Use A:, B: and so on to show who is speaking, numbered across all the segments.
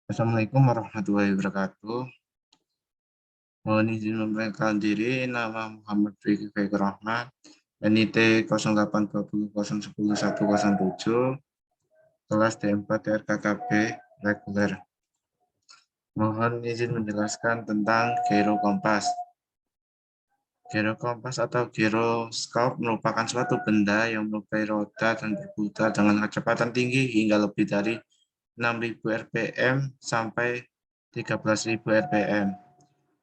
A: Assalamualaikum warahmatullahi wabarakatuh. Mohon izin memperkenalkan diri, nama Muhammad Fikri Faikur Rahman, NIT 0820010107, kelas D4 RKKB reguler. Mohon izin menjelaskan tentang gyro kompas. Gyro kompas atau gyroskop merupakan suatu benda yang merupai roda dan berputar dengan kecepatan tinggi hingga lebih dari 6.000 rpm sampai 13.000 rpm.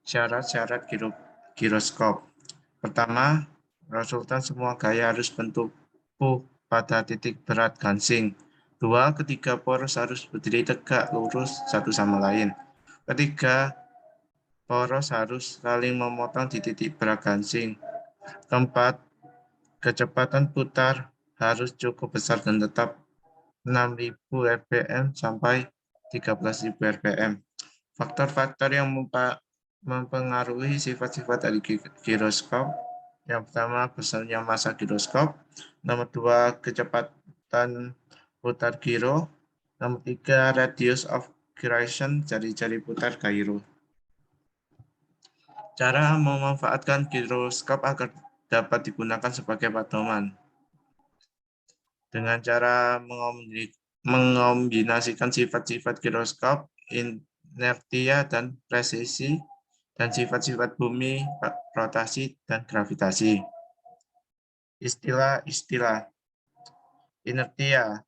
A: Syarat-syarat giroskop. Pertama, resultan semua gaya harus bentuk pada titik berat gansing. Dua, ketiga poros harus berdiri tegak lurus satu sama lain. Ketiga, poros harus saling memotong di titik berat gansing. Keempat, kecepatan putar harus cukup besar dan tetap 6.000 rpm sampai 13.000 rpm. Faktor-faktor yang mempengaruhi sifat-sifat dari giroskop. Yang pertama, besarnya massa giroskop. Nomor 2, kecepatan putar giro. Nomor 3, radius of gyration, jari-jari putar gyro. Cara memanfaatkan giroskop agar dapat digunakan sebagai pedoman. Dengan cara mengombinasikan sifat-sifat giroskop, inertia dan presisi, dan sifat-sifat bumi, rotasi, dan gravitasi. Istilah-istilah. Inertia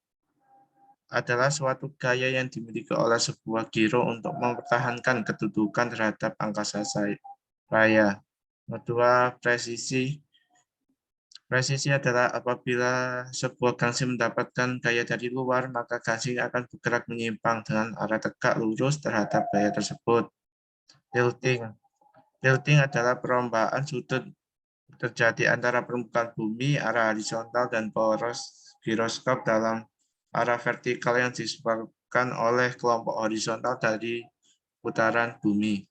A: adalah suatu gaya yang dimiliki oleh sebuah giro untuk mempertahankan kedudukan terhadap angkasa raya. Kedua, presisi. Presisi adalah apabila sebuah gangsing mendapatkan gaya dari luar, maka gangsing akan bergerak menyimpang dengan arah tegak lurus terhadap gaya tersebut. Tilting. Tilting adalah perombaan sudut terjadi antara permukaan bumi, arah horizontal, dan poros giroskop dalam arah vertikal yang disebabkan oleh kelompok horizontal dari putaran bumi.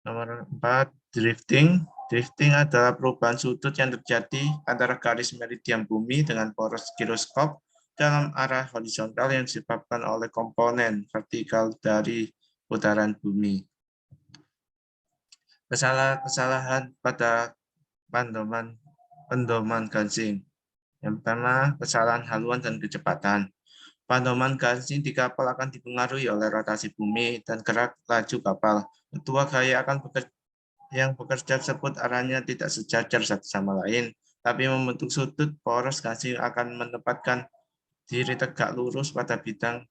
A: Nomor 4, drifting. Drifting adalah perubahan sudut yang terjadi antara garis meridian bumi dengan poros giroskop dalam arah horizontal yang disebabkan oleh komponen vertikal dari putaran bumi. Kesalahan pada pendoman gansing. Yang pertama, kesalahan haluan dan kecepatan. Pendoman gansing di kapal akan dipengaruhi oleh rotasi bumi dan gerak laju kapal. Kedua, gaya yang bekerja tersebut arahnya tidak sejajar satu sama lain, tapi membentuk sudut. Poros gansing akan menempatkan diri tegak lurus pada bidang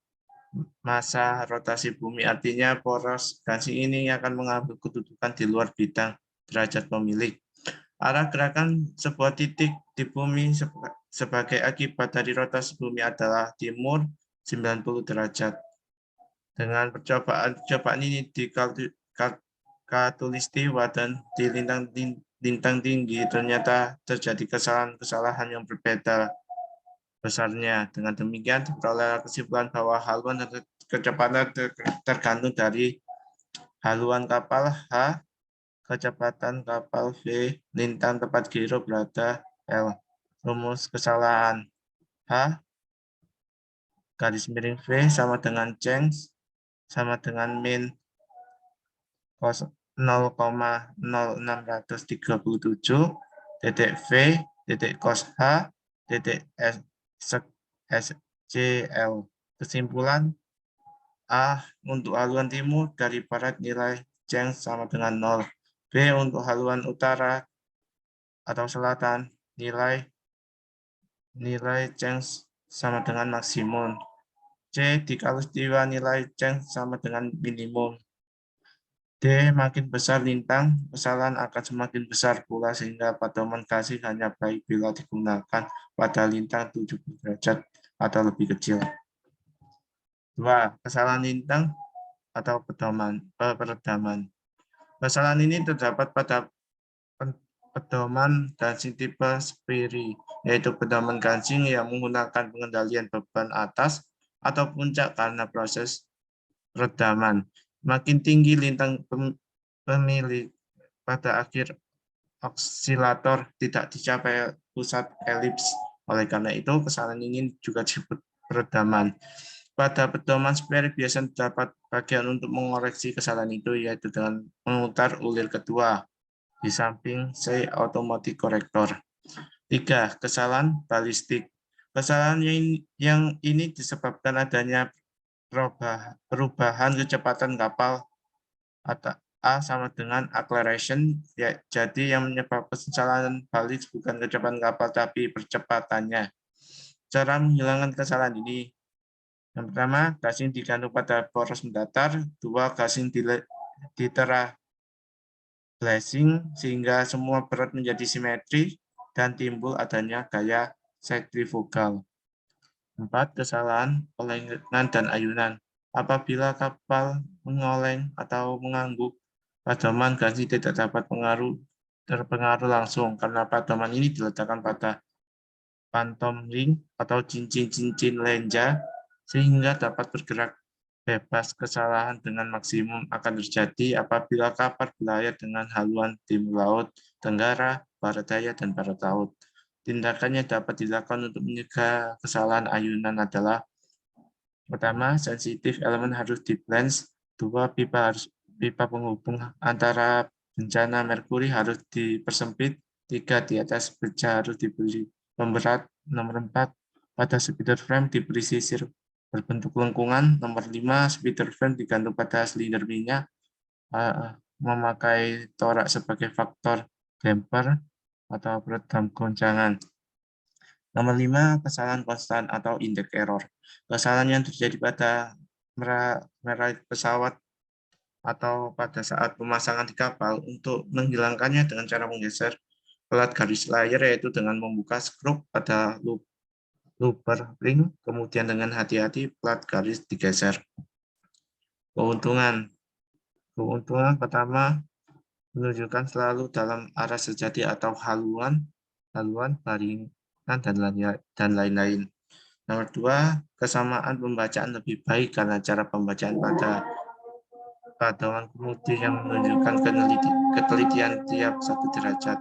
A: massa rotasi bumi. Artinya poros gansing ini akan mengambil kedudukan di luar bidang derajat pemilik. Arah gerakan sebuah titik di bumi sebagai akibat dari rotasi bumi adalah timur 90 derajat. Dengan percobaan ini di Khatulistiwa dan di lintang tinggi ternyata terjadi kesalahan-kesalahan yang berbeda besarnya. Dengan demikian diperoleh kesimpulan bahwa haluan dan kecepatan tergantung dari haluan kapal H, kecepatan kapal V, lintang tempat giro berada L. Rumus kesalahan H garis miring V sama dengan change sama dengan min 0,0637 titik V titik cos H titik SCL. Kesimpulan A untuk haluan timur dari barat nilai change sama dengan 0. B untuk haluan utara atau selatan nilai change sama dengan maksimum. C di Khatulistiwa nilai change sama dengan minimum. D makin besar lintang, kesalahan akan semakin besar pula sehingga pedoman gansing hanya baik bila digunakan pada lintang 70 derajat atau lebih kecil. 2. Kesalahan lintang atau peredaman. Kesalahan ini terdapat pada pedoman gansing tipe Sperry, yaitu pedoman gansing yang menggunakan pengendalian beban atas atau puncak karena proses redaman. Makin tinggi lintang pemilik pada akhir osilator tidak dicapai pusat elips. Oleh karena itu, kesalahan ini juga disebut peredaman. Pada pedoman Sperry biasanya terdapat bagian untuk mengoreksi kesalahan itu, yaitu dengan memutar ulir kedua di samping say automatic corrector. 3. Kesalahan balistik. Kesalahan yang ini disebabkan adanya perubahan kecepatan kapal atau A sama dengan acceleration, ya, jadi yang menyebabkan kesalahan balik bukan kecepatan kapal tapi percepatannya. Cara menghilangkan kesalahan ini: yang pertama, gasing digantung pada poros mendatar. 2. Gasing ditera blazing sehingga semua berat menjadi simetri dan timbul adanya gaya sentrifugal. 4. Kesalahan olengan dan ayunan. Apabila kapal mengoleng atau mengangguk, padoman gasing tidak dapat terpengaruh langsung karena padoman ini diletakkan pada phantom ring atau cincin-cincin lenja sehingga dapat bergerak bebas. Kesalahan dengan maksimum akan terjadi apabila kapal berlayar dengan haluan timur laut, tenggara, barat daya, dan barat laut. Tindakan yang dapat dilakukan untuk mencegah kesalahan ayunan adalah: pertama, sensitif elemen harus di-blanch. 2. Pipa penghubung antara bencana merkuri harus dipersempit. 3. Di atas beca harus diberi pemberat. Nomor 4. Pada speeder frame diberi sisir berbentuk lengkungan. Nomor 5. Speeder frame digantung pada silinder minyak. Memakai torak sebagai faktor damper atau peredam goncangan. Nomor 5. Kesalahan konstan atau index error. Kesalahan yang terjadi pada merak pesawat atau pada saat pemasangan di kapal. Untuk menghilangkannya dengan cara menggeser pelat garis layar, yaitu dengan membuka skrup pada lubber ring, kemudian dengan hati-hati pelat garis digeser. Keuntungan pertama, menunjukkan selalu dalam arah sejati atau haluan, baringan, dan lain-lain. Nomor 2, kesamaan pembacaan lebih baik karena cara pembacaan pada padoman kemudi yang menunjukkan ketelitian tiap 1 derajat.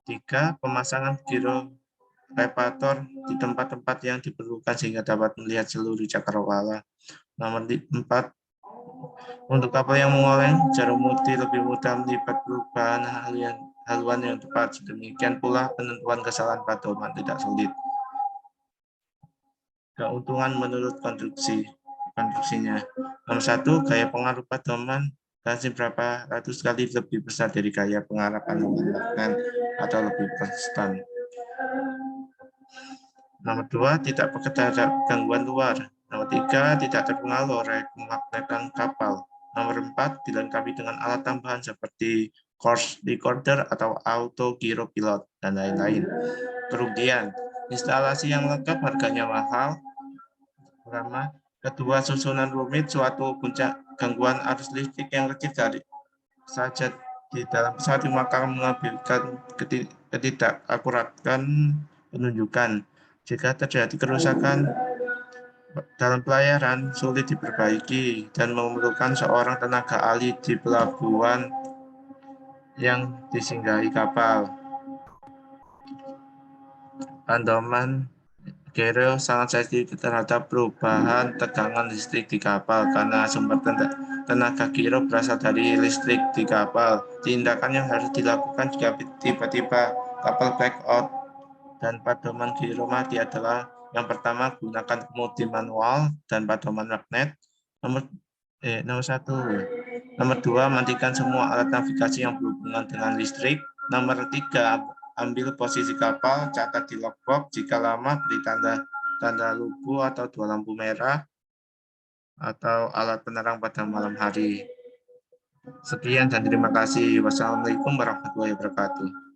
A: 3. Pemasangan gyrolevator di tempat-tempat yang diperlukan sehingga dapat melihat seluruh cakrawala. Nomor 4, untuk kapal yang mengoleng, jarum mudi lebih mudah melihat perubahan haluan yang tepat. Demikian pula penentuan kesalahan padoman tidak sulit. Keuntungan menurut konstruksinya. Nomor 1, gaya pengaruh padoman gasing berapa ratus kali lebih besar dari gaya pengaruh padoman atau lebih konstan. Nomor 2, tidak terhadap gangguan luar. Nomor 3, tidak terpengaruh oleh kemagnetkan kapal. Nomor 4, dilengkapi dengan alat tambahan seperti course recorder atau auto gyro pilot, dan lain-lain. Kerugian: instalasi yang lengkap harganya mahal. Pertama. Kedua, susunan rumit. Suatu puncak gangguan arus listrik yang kecil saja di dalam pesawat maka mengakibatkan ketidakakuratan penunjukan. Jika terjadi kerusakan dalam pelayaran, sulit diperbaiki dan memerlukan seorang tenaga ahli di pelabuhan yang disinggahi kapal. Padoman gyro sangat sensitif terhadap perubahan tegangan listrik di kapal karena sumber tenaga gyro berasal dari listrik di kapal. Tindakan yang harus dilakukan jika tiba-tiba kapal blackout dan padoman gyro mati adalah: yang pertama, gunakan kemudi manual dan padoman magnet. Nomor 1. Nomor 2, matikan semua alat navigasi yang berhubungan dengan listrik. Nomor 3, ambil posisi kapal, catat di logbook. Jika lama, beri tanda lugu atau 2 lampu merah atau alat penerang pada malam hari. Sekian dan terima kasih. Wassalamualaikum warahmatullahi wabarakatuh.